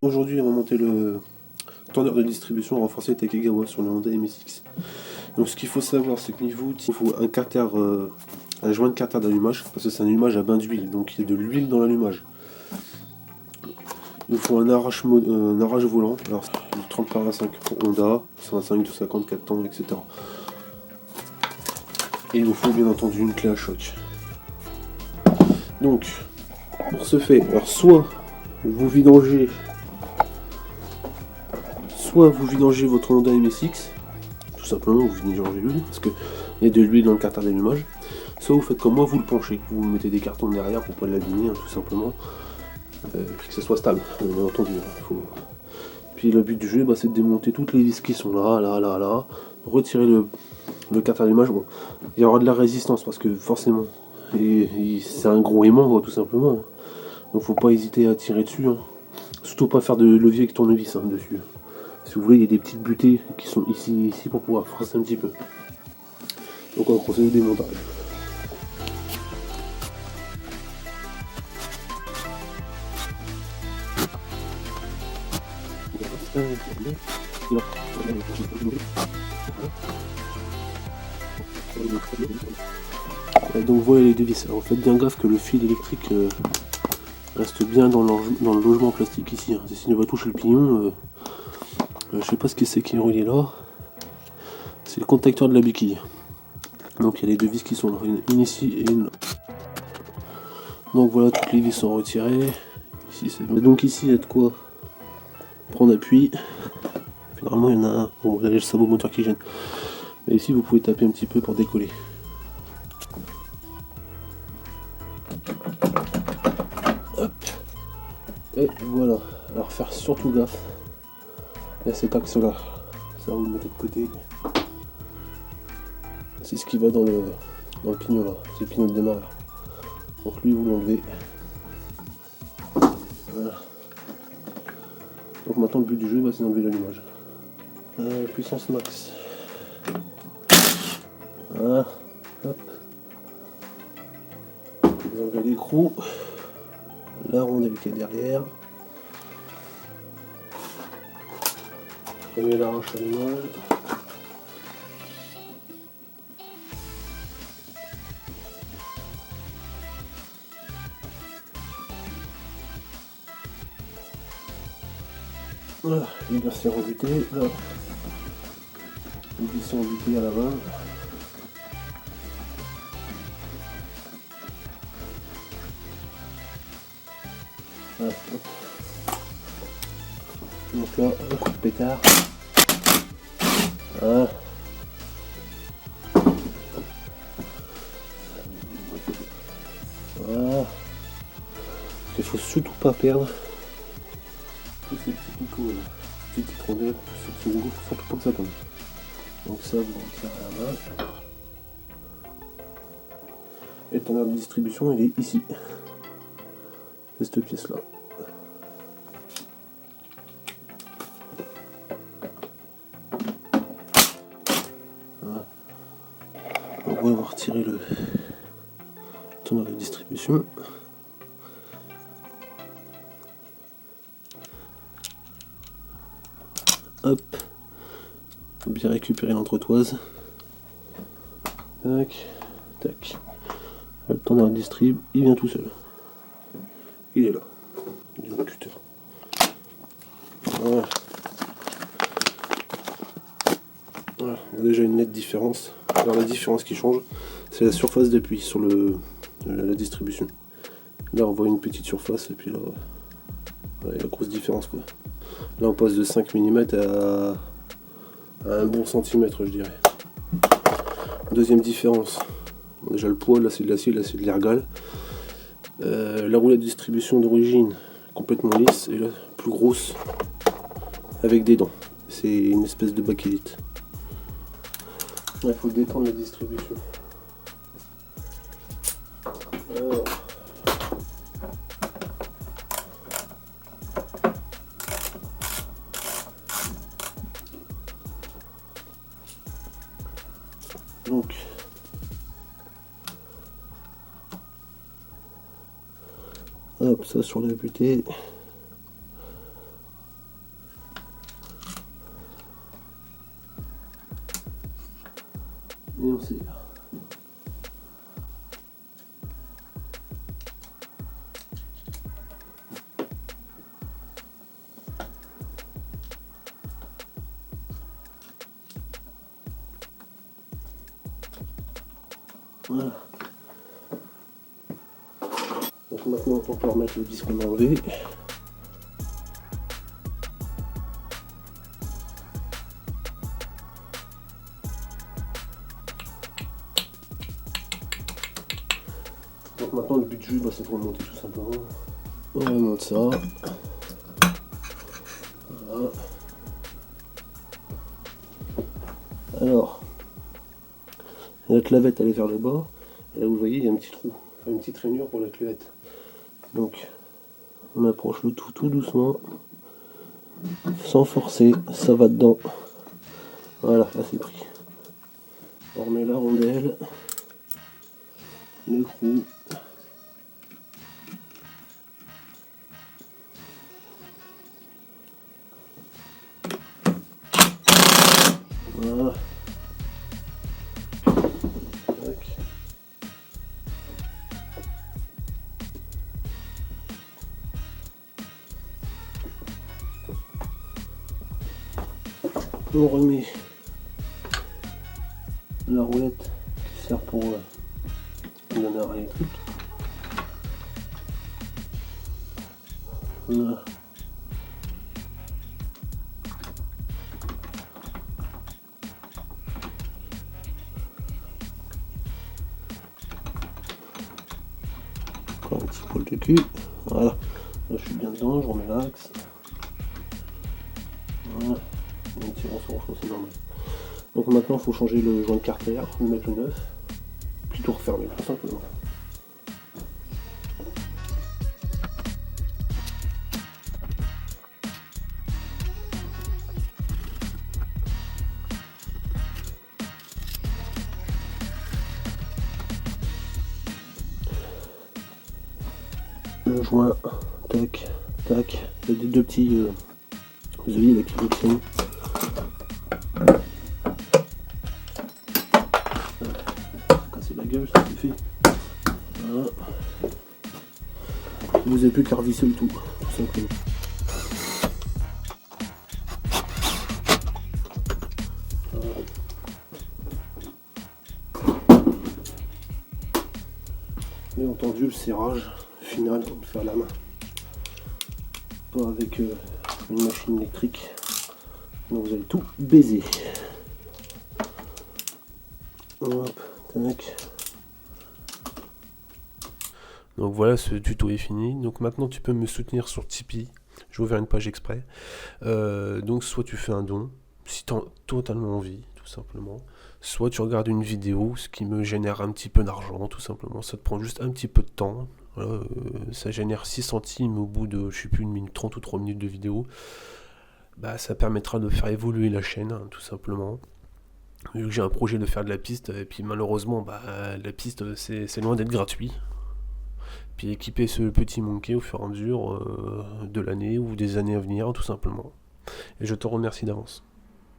Aujourd'hui, on va monter le tourneur de distribution renforcé Takegawa sur le Honda MSX. Donc ce qu'il faut savoir, c'est que niveau outil, il faut un carter, un joint de carter d'allumage, parce que c'est un allumage à bain d'huile, donc il y a de l'huile dans l'allumage. Il faut un arrache volant, alors du 30 par 25 pour Honda, 125, 250, 4 temps, etc. Et il vous faut bien entendu une clé à choc. Donc, pour ce fait, alors soit vous vidangez votre Honda MSX, tout simplement vous vidangez l'huile, parce qu'il y a de l'huile dans le carter d'allumage, soit vous faites comme moi, vous le penchez, vous mettez des cartons derrière pour pas l'abîmer, tout simplement, et puis que ça soit stable, bien entendu. Puis le but du jeu, c'est de démonter toutes les vis qui sont là, retirer le carter d'allumage. Bon, il y aura de la résistance parce que forcément, c'est un gros aimant, tout simplement. Donc faut pas hésiter à tirer dessus. Surtout pas faire de levier avec tournevis dessus. Si vous voulez, il y a des petites butées qui sont ici pour pouvoir forcer un petit peu. Donc on va procéder au démontage. Donc voilà les deux vis. Alors faites bien gaffe que le fil électrique reste bien dans le logement plastique ici. S'il va toucher le pignon, je sais pas ce que c'est qui est relié là. C'est le contacteur de la béquille. Donc il y a les deux vis qui sont là, une ici et une là. Donc voilà, toutes les vis sont retirées. Donc ici il y a de quoi prendre appui. Normalement il y en a un. Bon là j'ai le sabot moteur qui gêne. Mais ici vous pouvez taper un petit peu pour décoller. Hop. Et voilà. Alors faire surtout gaffe. Il y a cet axe là. Ça vous le mettez de côté. C'est ce qui va dans le pignon là. C'est le pignon de démarreur. Donc lui vous l'enlevez. Voilà. Donc maintenant le but du jeu c'est d'enlever l'allumage. Puissance max. Voilà. Hop. Vous enlevez l'écrou. La rondelle qui est derrière. Prenez l'arrache allumage. Voilà, les vis sont rebutées, là. Les vis sont rebutées à la main. Voilà, donc là, un coup de pétard. Voilà. Voilà. Il faut surtout pas perdre tous ces petits picots là, ces petites rondelles, ces petits rouleaux, surtout pas que ça tombe. Donc ça vous retirez à la main. Et le tourneur de distribution il est ici. C'est cette pièce là. Voilà. Donc on va retirer le tourneur de distribution. Hop, faut bien récupérer l'entretoise. Tac, tac. Le tourneur de distrib, il vient tout seul. Il est là. Il est le cutter. Voilà. Voilà. On a déjà une nette différence. Alors la différence qui change, c'est la surface d'appui sur la distribution. Là on voit une petite surface et puis là, voilà, la grosse différence quoi. Là on passe de 5 mm à un bon centimètre je dirais. Deuxième différence, déjà le poids, là c'est de l'acier, là c'est de l'ergal. La roulette de distribution d'origine complètement lisse et là plus grosse avec des dents. C'est une espèce de bakélite. Il faut détendre la distribution. Alors. Donc hop, ça sur la butée. Et on serre. Voilà. Donc maintenant on peut remettre le disque qu'on a enlevé. Donc maintenant le but du jeu c'est de remonter tout simplement. On remonte ça. Voilà. Alors, la clavette elle est vers le bas. Et là vous voyez il y a un petit trou, une petite rainure pour la clavette. Donc on approche le tout doucement, sans forcer, ça va dedans. Voilà, là c'est pris. On remet la rondelle, l'écrou. Voilà. Tac. On remet la roulette qui sert pour donner un électrique. Voilà. Encore un petit poil de cul. Voilà. Là je suis bien dedans, je remets l'axe. Voilà. Un petit ressort, c'est normal. Donc maintenant il faut changer le joint de carter, mettre le neuf, plutôt refermer tout simplement. Le joint, tac, tac, il y a des deux petits œillets là qui fonctionnent. Casser la gueule, ça c'est fait. Voilà. Vous n'avez plus qu'à revisser le tout simplement. Bien entendu, le serrage final, on le fait à la main. Pas avec une machine électrique. Donc vous allez tout baiser. Hop, tac. Donc voilà, ce tuto est fini. Donc maintenant tu peux me soutenir sur Tipeee. J'ai ouvert une page exprès. Donc soit tu fais un don, si tu as totalement envie, tout simplement. Soit tu regardes une vidéo, ce qui me génère un petit peu d'argent, tout simplement. Ça te prend juste un petit peu de temps. Voilà, ça génère 6 centimes au bout de, je sais plus, 1 minute 30 ou 3 minutes de vidéo. Bah, ça permettra de faire évoluer la chaîne, hein, tout simplement. Vu que j'ai un projet de faire de la piste, et puis malheureusement, bah, la piste, c'est loin d'être gratuit. Puis équiper ce petit monkey au fur et à mesure de l'année ou des années à venir, tout simplement. Et je te remercie d'avance.